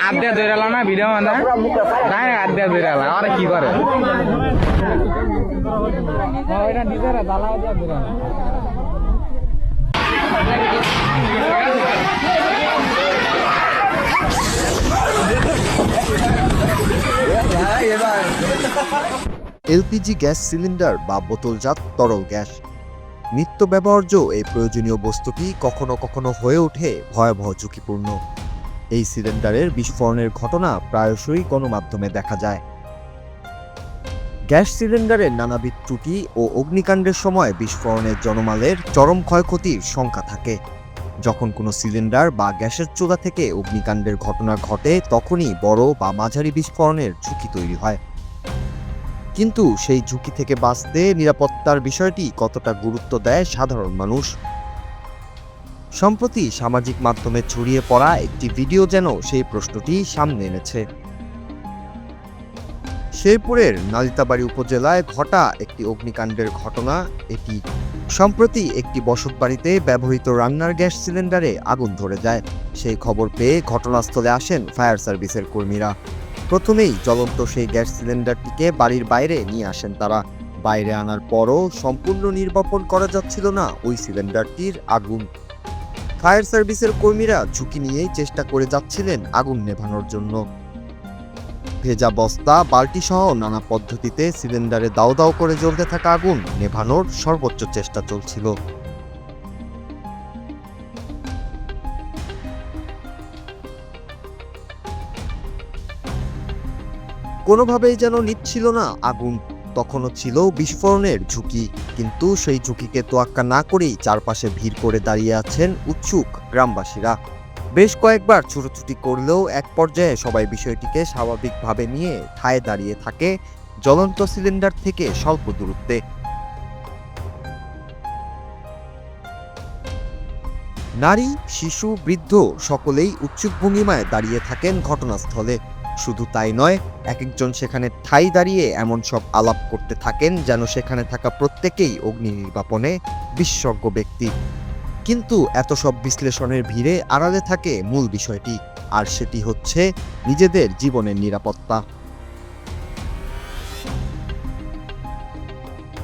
আদ্যা ধরে এলাম না ভিডিও মানে তাই আদ্যা ধরে এলাম আর কি করে ওইটা দিতে রে দালা দিয়া ধরে এলপিজি গ্যাস সিলিন্ডার বা বোতলজাত তরল গ্যাস নিত্য ব্যবহার্য এই প্রয়োজনীয় বস্তুটি কখনো কখনো হয়ে ওঠে ভয়াবহ ঝুঁকিপূর্ণ। এই সিলিন্ডারের বিস্ফোরণের ঘটনা প্রায়শই গণমাধ্যমে দেখা যায়। গ্যাস সিলিন্ডারের নানাবিধ ত্রুটি ও অগ্নিকাণ্ডের সময় বিস্ফোরণের জনমালের চরম ক্ষয়ক্ষতির শঙ্কা থাকে। যখন কোনো সিলিন্ডার বা গ্যাসের চুলা থেকে অগ্নিকাণ্ডের ঘটনা ঘটে তখনই বড় বা মাঝারি বিস্ফোরণের ঝুঁকি তৈরি হয়। কিন্তু সেই ঝুঁকি থেকে বাঁচতে নিরাপত্তার বিষয়টি কতটা গুরুত্ব দেয় সাধারণ মানুষ? সম্প্রতি সামাজিক মাধ্যমে ছড়িয়ে পড়া একটি ভিডিও যেন সেই প্রশ্নটি সামনে এনেছে। শেরপুরের নালিতাবাড়ী উপজেলায় ঘটা একটি অগ্নিকাণ্ডের ঘটনা এটি। সম্প্রতি একটি বসতবাড়িতে ব্যবহৃত রান্নার গ্যাস সিলিন্ডারে আগুন ধরে যায়। সেই খবর পেয়ে ঘটনাস্থলে আসেন ফায়ার সার্ভিসের কর্মীরা। প্রথমেই জ্বলন্ত সেই গ্যাস সিলিন্ডারটিকে বাড়ির বাইরে নিয়ে আসেন তারা। বাইরে আনার পরও সম্পূর্ণ নির্বাপন করা যাচ্ছিল না ওই সিলিন্ডারটির আগুন। ফায়ার সার্ভিসের কর্মীরা ঝুঁকি নিয়েই চেষ্টা করে যাচ্ছিলেন আগুন নেভানোর জন্য। ভেজা বস্তা, বালতি সহ নানা পদ্ধতিতে সিলিন্ডারে দাও দাও করে জ্বলতে থাকা আগুন নেভানোর সর্বোচ্চ চেষ্টা চলছিল। কোনোভাবেই যেন নিচ্ছিল না আগুন। তখনও ছিল বিস্ফোরণের ঝুঁকি, কিন্তু সেই ঝুঁকিকে তোয়াক্কা না করেই চারপাশে ভিড় করে দাঁড়িয়ে আছেন উৎসুক গ্রামবাসীরা। বেশ কয়েকবার ছুটোছুটি করলেও এক পর্যায়ে সবাই বিষয়টিকে স্বাভাবিকভাবে নিয়ে ঠায় দাঁড়িয়ে থাকে জ্বলন্ত সিলিন্ডার থেকে স্বল্প দূরত্বে। নারী, শিশু, বৃদ্ধ সকলেই উৎসুক ভঙ্গিমায় দাঁড়িয়ে থাকেন ঘটনাস্থলে। শুধু তাই নয়, এক একজন সেখানে ঠাই দাঁড়িয়ে এমন সব আলাপ করতে থাকেন যেন সেখানে থাকা প্রত্যেকেই অগ্নি নির্বাপনে বিশেষজ্ঞ ব্যক্তি। কিন্তু এত সব বিশ্লেষণের ভিড়ে আড়ালে থাকে মূল বিষয়টি, আর সেটি হচ্ছে নিজেদের জীবনের নিরাপত্তা।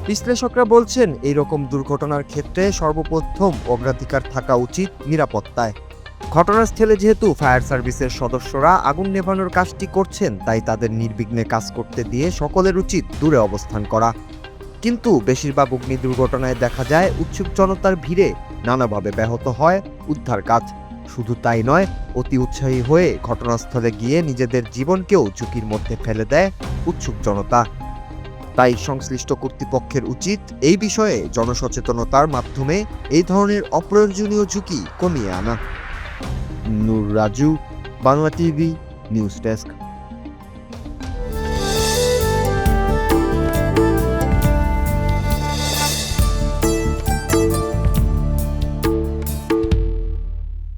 বিশ্লেষকরা বলছেন এই রকম দুর্ঘটনার ক্ষেত্রে সর্বপ্রথম অগ্রাধিকার থাকা উচিত নিরাপত্তায়। ঘটনাস্থলে যেহেতু ফায়ার সার্ভিসের সদস্যরা আগুন নেভানোর কাজটি করছেন, তাই তাদের নির্বিঘ্নে কাজ করতে দিয়ে সকলের উচিত দূরে অবস্থান করা। কিন্তু বেশিরভাগ অগ্নি দুর্ঘটনায় দেখা যায় উৎসুক জনতার ভিড়ে নানাভাবে ব্যাহত হয় উদ্ধার কাজ। শুধু তাই নয়, অতি উৎসাহী হয়ে ঘটনাস্থলে গিয়ে নিজেদের জীবনকেও ঝুঁকির মধ্যে ফেলে দেয় উৎসুক জনতা। তাই সংশ্লিষ্ট কর্তৃপক্ষের উচিত এই বিষয়ে জনসচেতনতার মাধ্যমে এই ধরনের অপ্রয়োজনীয় ঝুঁকি কমিয়ে আনা। Noor Raju, Bangla TV news desk.